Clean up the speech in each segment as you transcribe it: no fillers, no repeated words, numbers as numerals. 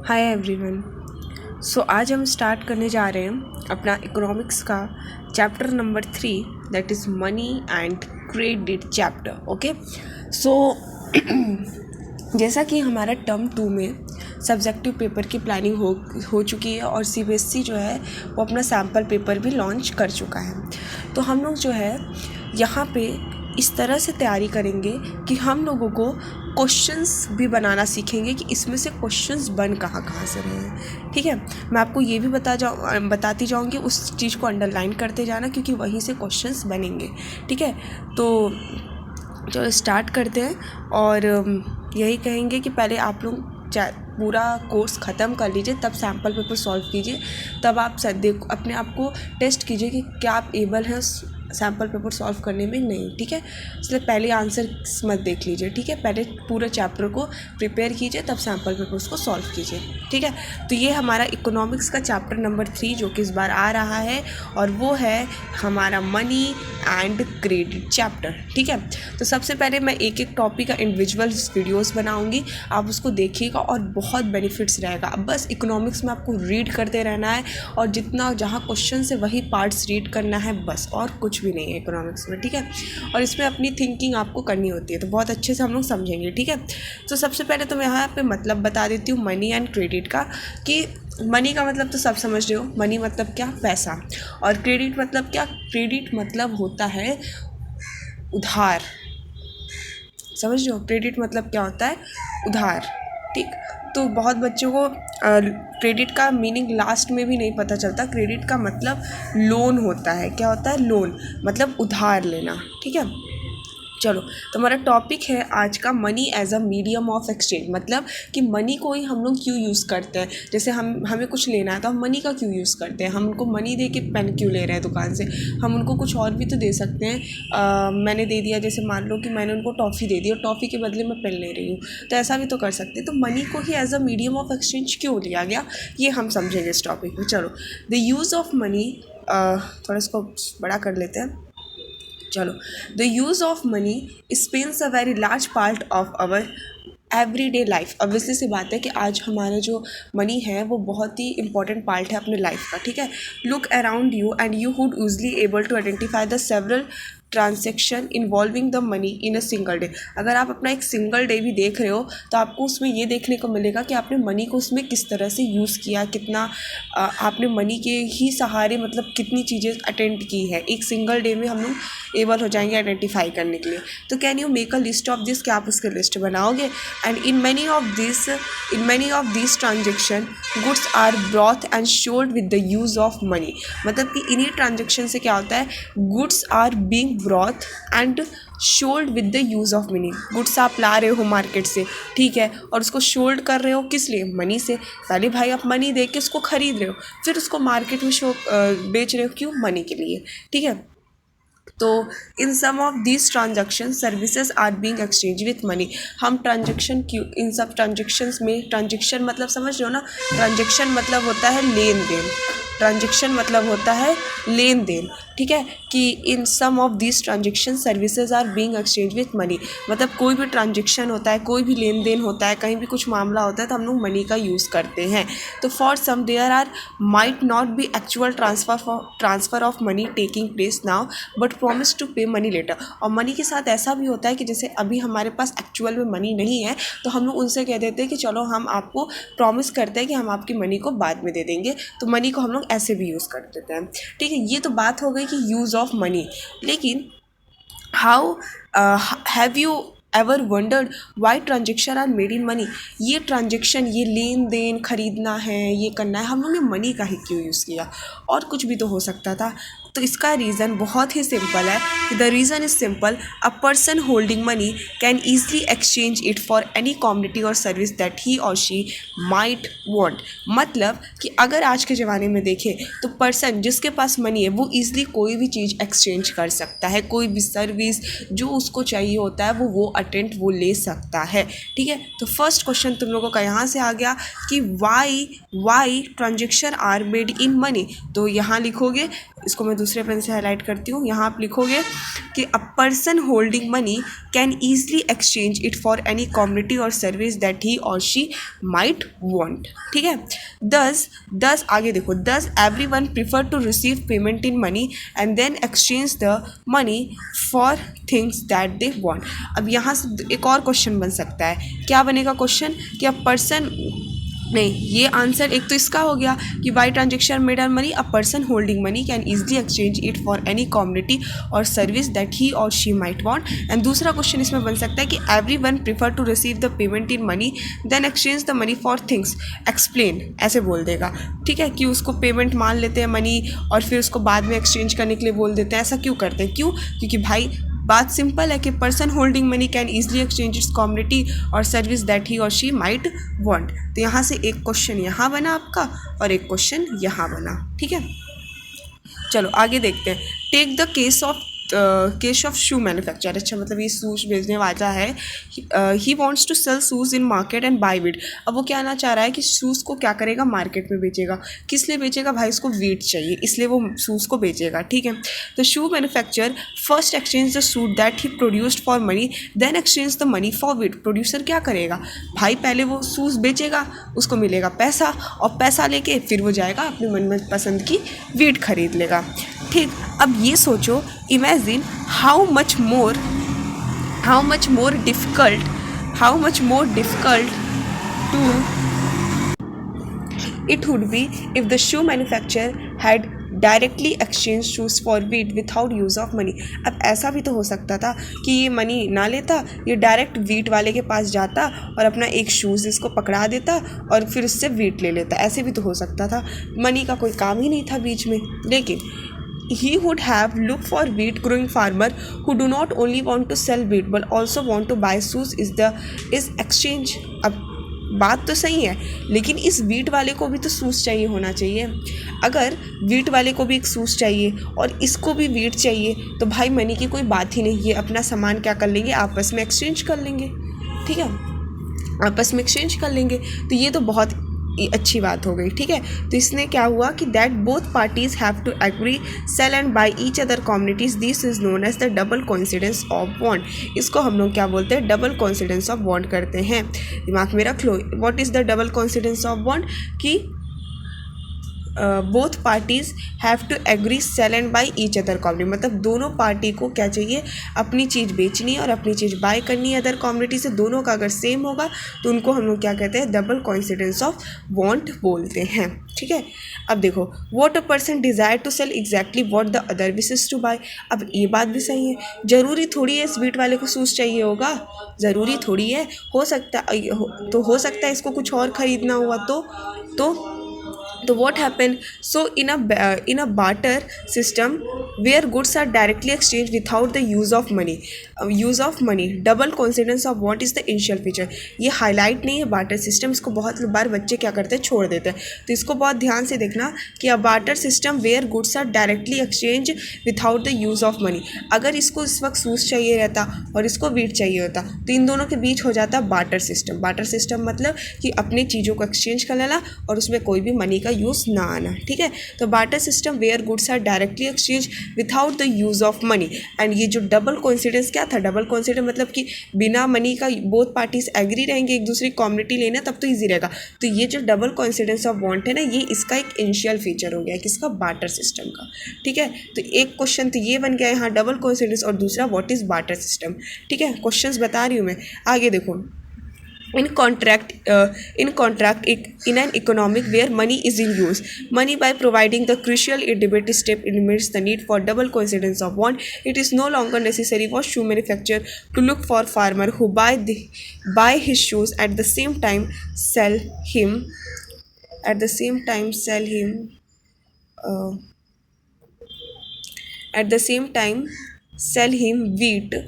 Hi everyone. आज हम start करने जा रहे हैं अपना इकोनॉमिक्स का chapter number 3 that is money and credit chapter. Okay जैसा कि हमारा टर्म 2 में सब्जेक्टिव पेपर की प्लानिंग हो चुकी है और सीबीएसई जो है वो अपना सैम्पल पेपर भी लॉन्च कर चुका है। तो हम लोग जो है यहाँ पे इस तरह से तैयारी करेंगे कि हम लोगों को क्वेश्चंस भी बनाना सीखेंगे कि इसमें से क्वेश्चंस बन कहाँ से रहे हैं। ठीक है, मैं आपको ये भी बताती जाऊँगी, उस चीज़ को अंडरलाइन करते जाना क्योंकि वहीं से क्वेश्चंस बनेंगे। ठीक है, तो चलो स्टार्ट करते हैं और यही कहेंगे कि पहले आप लोग पूरा कोर्स ख़त्म कर लीजिए, तब सैम्पल पेपर सॉल्व कीजिए, तब आप अपने आप को टेस्ट कीजिए कि क्या आप एबल हैं सैम्पल पेपर सॉल्व करने में। नहीं, ठीक है, इसलिए पहले आंसर मत देख लीजिए। ठीक है, पहले पूरे चैप्टर को प्रिपेयर कीजिए, तब सैम्पल पेपर उसको सॉल्व कीजिए। ठीक है, तो ये हमारा इकोनॉमिक्स का चैप्टर नंबर 3 जो कि इस बार आ रहा है और वो है हमारा मनी एंड क्रेडिट चैप्टर। ठीक है, तो सबसे पहले मैं एक एक टॉपिक का इंडिविजुअल वीडियोस बनाऊंगी, आप उसको देखिएगा और बहुत बेनिफिट्स रहेगा। अब बस इकोनॉमिक्स में आपको रीड करते रहना है और जितना जहाँ क्वेश्चन से वही पार्ट्स रीड करना है बस, और कुछ भी नहीं है इकोनॉमिक्स में। ठीक है, और इसमें अपनी थिंकिंग आपको करनी होती है, तो बहुत अच्छे से हम लोग समझेंगे। ठीक है, तो सबसे पहले तो मैं यहाँ पे मतलब बता देती हूँ मनी एंड क्रेडिट का, कि मनी का मतलब तो सब समझ रहे हो, मनी मतलब क्या, पैसा। और क्रेडिट मतलब क्या, क्रेडिट मतलब होता है उधार। समझ रहे हो, क्रेडिट मतलब क्या होता है, उधार। ठीक, तो बहुत बच्चों को क्रेडिट का मीनिंग लास्ट में भी नहीं पता चलता। क्रेडिट का मतलब लोन होता है। क्या होता है, लोन मतलब उधार लेना। ठीक है, चलो, तो हमारा टॉपिक है आज का money as a medium of exchange. मतलब कि मनी को ही हम लोग क्यों यूज़ करते हैं। जैसे हमें कुछ लेना है तो हम मनी का क्यों यूज़ करते हैं। हम उनको मनी दे के पेन क्यों ले रहे हैं दुकान से, हम उनको कुछ और भी तो दे सकते हैं। मैंने दे दिया, जैसे मान लो कि मैंने उनको टॉफ़ी दे दी और टॉफ़ी के बदले मैं पेन ले रही हूँ, तो ऐसा भी तो कर सकते हैं। तो मनी को ही as a medium of exchange क्यों लिया गया, ये हम समझेंगे इस टॉपिक में। चलो, द यूज़ ऑफ मनी, थोड़ा इसको बड़ा कर लेते हैं। चलो, the use of money spends a very large part of our everyday life. Obviously सी बात है कि आज हमारा जो मनी है वो बहुत ही इंपॉर्टेंट पार्ट है अपने लाइफ का। ठीक है, look around you and you would usually able to identify the several transaction involving the money in a single day. अगर आप अपना एक सिंगल डे भी देख रहे हो तो आपको उसमें ये देखने को मिलेगा कि आपने मनी को उसमें किस तरह से यूज़ किया, कितना आपने मनी के ही सहारे मतलब कितनी चीज़ें अटेंड की है। एक सिंगल डे में हम लोग एबल हो जाएंगे आइडेंटिफाई करने के लिए। तो can you make a list of this, क्या आप उसके लिस्ट बनाओगे। And in many of this transaction goods are brought and sold with the use of money. मतलब कि इन्हीं ट्रांजेक्शन से क्या होता है, goods are being brought and sold with the use of money. Goods आप ला रहे हो मार्केट से, ठीक है, और उसको शोल्ड कर रहे हो किस लिए, मनी से। पहले भाई आप मनी दे के उसको खरीद रहे हो, फिर उसको मार्केट में बेच रहे हो, क्यों, मनी के लिए। ठीक है, तो in some of this transaction services are being exchange with money. हम ट्रांजेक्शन क्यों, इन सब ट्रांजेक्शन्स में, ट्रांजेक्शन मतलब समझ रहे हो ना, ट्रांजेक्शन मतलब होता है लेन देन, ट्रांजेक्शन मतलब होता है लेन देन। ठीक है, कि in some of this transaction services are being exchange with money. मतलब कोई भी ट्रांजेक्शन होता है, कोई भी लेन देन होता है, कहीं भी कुछ मामला होता है तो हम लोग मनी का यूज़ करते हैं। तो for some there are might not be actual transfer of money taking place now but promise to pay money later. और मनी के साथ ऐसा भी होता है कि जैसे अभी हमारे पास एक्चुअल में मनी नहीं है तो हम लोग उनसे कह देते हैं कि चलो हम आपको प्रॉमिस करते हैं कि हम आपकी मनी को बाद में दे देंगे। तो मनी को हम लोग ऐसे भी यूज़ कर देते हैं। ठीक है, ये तो बात हो गई कि यूज़ ऑफ मनी। लेकिन how have you ever wondered why transaction are made in money. ये ट्रांजेक्शन, ये लेन देन, खरीदना है, ये करना है, हम लोग ने मनी का ही क्यों यूज़ किया, और कुछ भी तो हो सकता था। तो इसका रीज़न बहुत ही सिंपल है कि the reason is simple, a person holding money can easily exchange it for any commodity और service that he or she might want. मतलब कि अगर आज के ज़माने में देखें तो पर्सन जिसके पास मनी है वो ईज़िली कोई भी चीज़ एक्सचेंज कर सकता है, कोई भी सर्विस जो उसको चाहिए होता है वो अटेंड वो ले सकता है। ठीक है, तो फर्स्ट क्वेश्चन तुम लोगों का यहाँ से आ गया कि why transaction are made in money. तो यहाँ लिखोगे इसको मैं दूसरे पेन से हाईलाइट करती हूँ। यहाँ आप लिखोगे कि अ person holding money can easily exchange it for any community or service that he or she might want. ठीक है, दस आगे देखो, thus everyone prefer to receive payment in money and then exchange the money for things that they want. अब यहाँ से एक और क्वेश्चन बन सकता है, क्या बनेगा क्वेश्चन कि अ पर्सन, नहीं, ये आंसर एक तो इसका हो गया कि by transaction made on money a person holding money can easily exchange it for any community or service that he or she might want. And दूसरा क्वेश्चन इसमें बन सकता है कि everyone prefer to receive the payment in money then exchange the money for things. Explain ऐसे बोल देगा, ठीक है, कि उसको पेमेंट मान लेते हैं मनी और फिर उसको बाद में एक्सचेंज करने के लिए बोल देते हैं। ऐसा क्यों करते हैं? क्यों? क्योंकि भाई बात सिंपल है कि person holding money can easily exchange it's community or service that he or she might want. तो यहाँ से एक क्वेश्चन यहाँ बना आपका और एक क्वेश्चन यहाँ बना। ठीक है, चलो आगे देखते हैं। Take the case of shoe manufacture. अच्छा, मतलब ये शूज बेचने वाला है, he wants to sell shoes in market and buy wheat. अब वो क्या ना चाह रहा है कि शूज़ को क्या करेगा, मार्केट में बेचेगा। किस लिए बेचेगा भाई? इसको वीट चाहिए, इसलिए वो शूज़ को बेचेगा। ठीक है, तो shoe manufacture first exchange the suit that he produced for money then exchange the money for wheat. Producer क्या करेगा भाई? पहले वो शूज़ बेचेगा, उसको मिलेगा पैसा, और पैसा लेके फिर वो जाएगा अपनी मन पसंद की वीट खरीद लेगा। ठीक, अब ये सोचो, imagine how much more difficult to it would be if the shoe manufacture had directly exchange shoes for wheat without use of money. अब ऐसा भी तो हो सकता था कि ये मनी ना लेता, ये डायरेक्ट वीट वाले के पास जाता और अपना एक शूज़ इसको पकड़ा देता और फिर उससे वीट ले लेता। ऐसे भी तो हो सकता था, मनी का कोई काम ही नहीं था बीच में। लेकिन he would have looked for wheat growing farmer who do not only want to sell wheat but also want to buy shoes is exchange। अब बात तो सही है, लेकिन इस वीट वाले को भी तो शूज़ चाहिए होना चाहिए। अगर वीट वाले को भी एक शूज़ चाहिए और इसको भी वीट चाहिए तो भाई मनी की कोई बात ही नहीं, ये अपना सामान क्या कर लेंगे, आपस में एक्सचेंज कर लेंगे। ठीक है, आपस में एक्सचेंज कर लेंगे, तो ये तो बहुत अच्छी बात हो गई। ठीक है, तो इसने क्या हुआ कि that both parties have to agree sell and buy each other communities, this is known as the double coincidence of bond. इसको हम लोग क्या बोलते हैं? डबल कोइंसिडेंस ऑफ बॉन्ड करते हैं। दिमाग में रख लो, what is the double coincidence of bond? कि both parties have to agree sell and buy each other community. मतलब दोनों पार्टी को क्या चाहिए? अपनी चीज़ बेचनी है और अपनी चीज़ बाय करनी है अदर कम्युनिटी से। दोनों का अगर सेम होगा तो उनको हम लोग क्या कहते हैं? डबल कोइंसिडेंस ऑफ बॉन्ड बोलते हैं। ठीक है, अब देखो, what a person desire to sell exactly what the other wishes to buy. अब ये बात भी सही है, ज़रूरी थोड़ी है इस वीट वाले को शूज़ चाहिए होगा, ज़रूरी थोड़ी है। हो सकता है इसको कुछ और ख़रीदना हुआ तो what happened? So in a barter system where goods are directly exchanged without the use of money, double coincidence of what is the initial feature। ये हाईलाइट नहीं है बार्टर सिस्टम, इसको बहुत बार बच्चे क्या करते हैं? छोड़ देते हैं। तो इसको बहुत ध्यान से देखना कि a barter system where goods are directly exchange without the use of money. अगर इसको इस वक्त शूज़ चाहिए रहता और इसको वीट चाहिए होता तो इन दोनों के बीच हो जाता बार्टर सिस्टम। बार्टर सिस्टम मतलब कि अपनी चीज़ों को एक्सचेंज कर लेना और उसमें कोई भी मनी का यूज़ ना आना। ठीक है, तो barter system where goods are directly exchange without the use of money. And ये जो डबल कोइंसिडेंस क्या था? डबल कोइंसिडेंस मतलब कि बिना मनी का बोथ पार्टीज एग्री रहेंगे एक दूसरी कम्युनिटी लेना, तब तो ईजी रहेगा। तो ये जो डबल कोइंसिडेंस ऑफ बॉन्ड है ना, ये इसका एक इनिशियल फीचर हो गया किसका? बार्टर सिस्टम का। ठीक है, तो एक क्वेश्चन तो ये बन गया यहाँ डबल कोइंसिडेंस, और दूसरा व्हाट इज बार्टर सिस्टम। ठीक है, क्वेश्चंस बता रही हूँ मैं, आगे देखो। In contract, in an economic where money is in use, money by providing the crucial innovative step eliminates the need for double coincidence of bond. It is no longer necessary for shoe manufacturer to look for farmer who buy his shoes at the same time sell him wheat।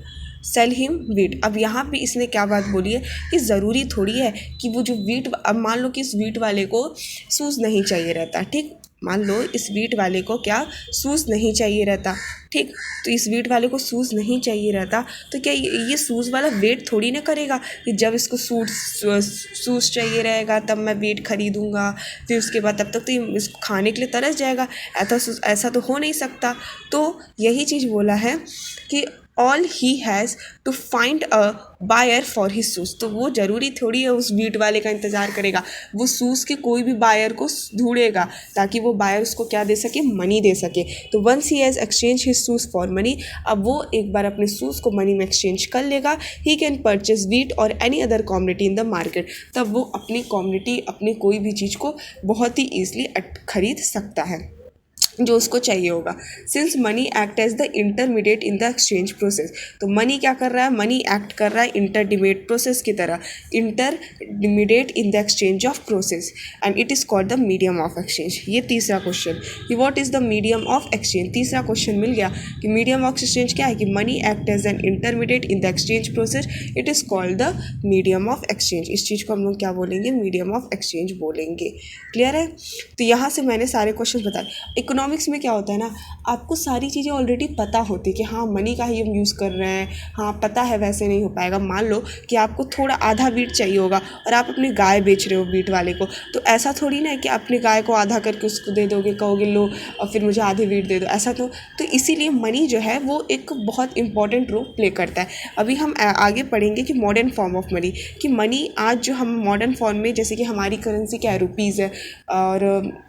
अब यहाँ पे इसने क्या बात बोली है कि ज़रूरी थोड़ी है कि वो जो वीट, अब मान लो कि इस वीट वाले को शूज़ नहीं चाहिए रहता, ठीक, मान लो इस वीट वाले को क्या शूज़ नहीं चाहिए रहता, ठीक, तो इस वीट वाले को शूज़ नहीं चाहिए रहता, तो क्या ये शूज़ वाला वेट थोड़ी ना करेगा कि जब इसको शूज़ चाहिए रहेगा तब मैं वेट खरीदूँगा, फिर उसके बाद तब तक तो ये इसको खाने के लिए तरस जाएगा। ऐसा तो हो नहीं सकता। तो यही चीज़ बोला है कि all he has to find a buyer for his shoes. तो वो ज़रूरी थोड़ी है उस वीट वाले का इंतज़ार करेगा, वो शूज़ के कोई भी बायर को ढूंढेगा ताकि वो बायर उसको क्या दे सके, मनी दे सके। तो once he has exchange his shoes for money, अब वो एक बार अपने शूज़ को मनी में एक्सचेंज कर लेगा, ही कैन परचेज वीट और any other commodity in the market. तब वो अपनी कॉमोडिटी, अपनी कोई भी चीज़ को बहुत ही ईजिली खरीद सकता है जो उसको चाहिए होगा। Since money act as the intermediate in the exchange process, तो मनी क्या कर रहा है, मनी एक्ट कर रहा है इंटरमीडिएट प्रोसेस की तरह, intermediate in the exchange of process, and it is called the medium of exchange. ये तीसरा क्वेश्चन कि what is the medium of exchange, तीसरा क्वेश्चन मिल गया कि मीडियम ऑफ एक्सचेंज क्या है, कि money act as an intermediate in the exchange process, it is called the medium of exchange. इस चीज़ को हम लोग क्या बोलेंगे, मीडियम ऑफ एक्सचेंज बोलेंगे। क्लियर है? तो यहाँ से मैंने सारे क्वेश्चन बताए। इकोनॉमिक्स में क्या होता है ना, आपको सारी चीज़ें ऑलरेडी पता होती है कि हाँ मनी का ही हम यूज़ कर रहे हैं, हाँ पता है, वैसे नहीं हो पाएगा। मान लो कि आपको थोड़ा आधा वीट चाहिए होगा और आप अपनी गाय बेच रहे हो वीट वाले को, तो ऐसा थोड़ी ना है कि अपनी गाय को आधा करके उसको दे दोगे, कहोगे लो और फिर मुझे आधे वीट दे दो, ऐसा तो इसीलिए मनी जो है वो एक बहुत इंपॉर्टेंट रोल प्ले करता है। अभी हम आगे पढ़ेंगे कि मॉडर्न फॉर्म ऑफ मनी, कि मनी आज जो हम मॉडर्न फॉर्म में, जैसे कि हमारी करेंसी क्या है, रुपीज़ है, और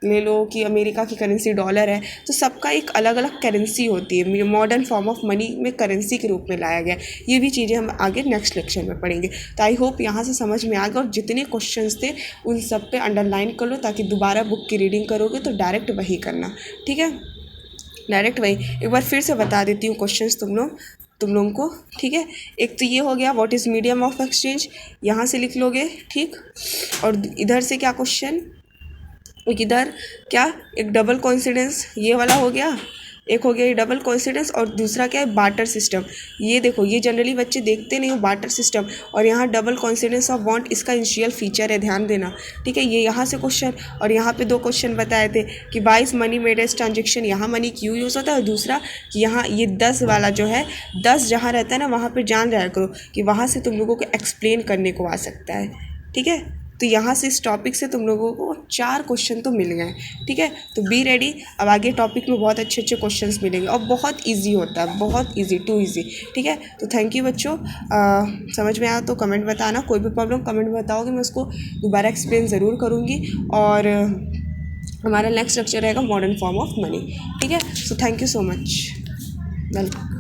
ले लो कि अमेरिका की करेंसी डॉलर है, तो सबका एक अलग अलग करेंसी होती है। मॉडर्न फॉर्म ऑफ मनी में करेंसी के रूप में लाया गया। ये भी चीज़ें हम आगे नेक्स्ट लेक्चर में पढ़ेंगे। तो आई होप यहाँ से समझ में आ गया, और जितने क्वेश्चंस थे उन सब पे अंडरलाइन कर लो, ताकि दोबारा बुक की रीडिंग करोगे तो डायरेक्ट वही करना, ठीक है, डायरेक्ट वही। एक बार फिर से बता देती हूँ क्वेश्चंस तुम लोगों को, ठीक है। एक तो ये हो गया what is medium of exchange, यहाँ से लिख लोगे, ठीक। और इधर से क्या क्वेश्चन, इधर क्या, एक डबल कोइंसिडेंस, ये वाला हो गया, एक हो गया ये डबल कोइंसिडेंस, और दूसरा क्या है, बार्टर सिस्टम। ये देखो, ये जनरली बच्चे देखते नहीं हो, बार्टर सिस्टम, और यहाँ डबल कोइंसिडेंस ऑफ वांट, इसका इनिशियल फीचर है, ध्यान देना, ठीक है। ये यहाँ से क्वेश्चन, और यहाँ पे दो क्वेश्चन बताए थे कि why is money made as transaction, यहाँ मनी क्यों यूज़ होता है, और दूसरा कि यहाँ ये 10 वाला जो है, 10 जहाँ रहता है ना, वहाँ पर जान जाया करो कि वहाँ से तुम लोगों को एक्सप्लेन करने को आ सकता है, ठीक है। तो यहाँ से इस टॉपिक से तुम लोगों को 4 क्वेश्चन तो मिल गए, ठीक है। तो बी रेडी, अब आगे टॉपिक में बहुत अच्छे अच्छे क्वेश्चंस मिलेंगे, और बहुत इजी होता है, बहुत इजी, टू इजी, ठीक है। तो थैंक यू बच्चों, समझ में आया तो कमेंट बताना, कोई भी प्रॉब्लम कमेंट में बताओगे, मैं उसको दोबारा एक्सप्लेन ज़रूर करूँगी। और हमारा नेक्स्ट लेक्चर रहेगा मॉडर्न फॉर्म ऑफ मनी, ठीक है। So thank you so much, welcome.